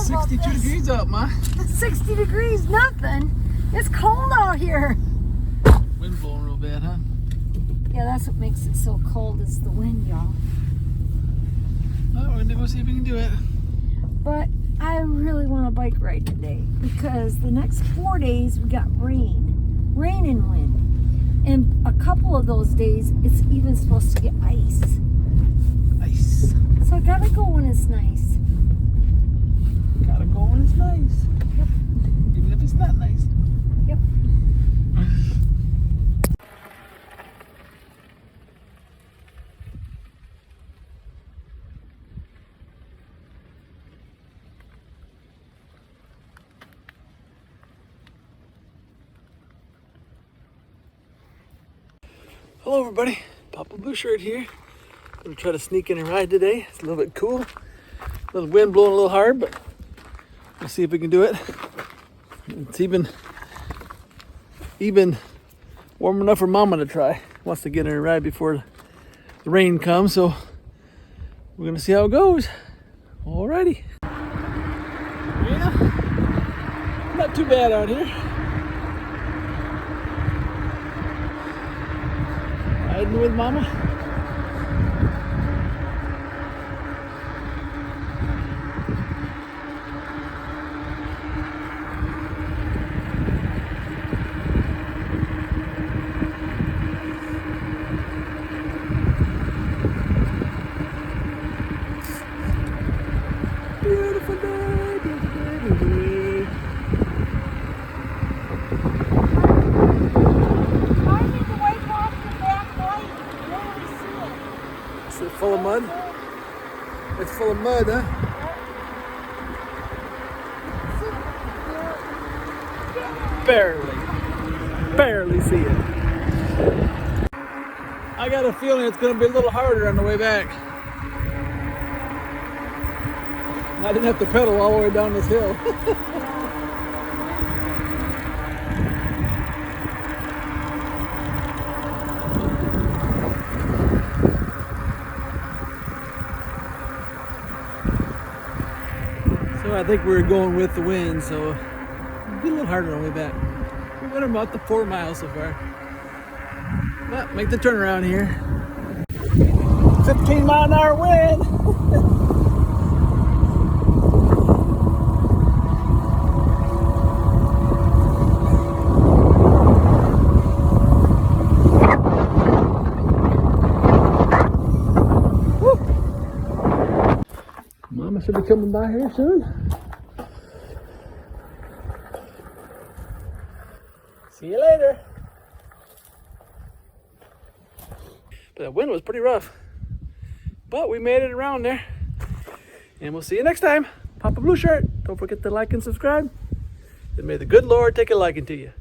about this. 62 degrees up, Ma. 60 degrees, nothing. It's cold out here. Wind blowing real bad, huh? Yeah, that's what makes it so cold is the wind, y'all. Oh, we're gonna go see if we can do it. But I really want a bike ride today because the next 4 days we got rain and wind. And a couple of those days it's even supposed to get ice. Ice. So I gotta go when it's nice. Gotta go when it's nice. Yep. Even if it's not nice. Yep. Hello everybody, Papa Blue Shirt here. I'm gonna try to sneak in a ride today. It's a little bit cool. A little wind blowing a little hard, but we'll see if we can do it. It's even warm enough for Mama to try. Wants to get in a ride before the rain comes, so we're gonna see how it goes. Alrighty. Yeah, not too bad out here. Riding with Mama. Beautiful day, beautiful day. I need to wipe off the back light. Where do we see it? Is it full of mud? It's full of mud, huh? Barely see it. I got a feeling it's going to be a little harder on the way back. I didn't have to pedal all the way down this hill. So I think we're going with the wind, so it'll be a little harder on the way back. We went about the 4 miles so far. But make the turnaround here. 15-mile-an-hour wind. Mama should be coming by here soon. See you later. But that wind was pretty rough. But we made it around there. And we'll see you next time. Papa Blue Shirt. Don't forget to like and subscribe. And may the good Lord take a liking to you.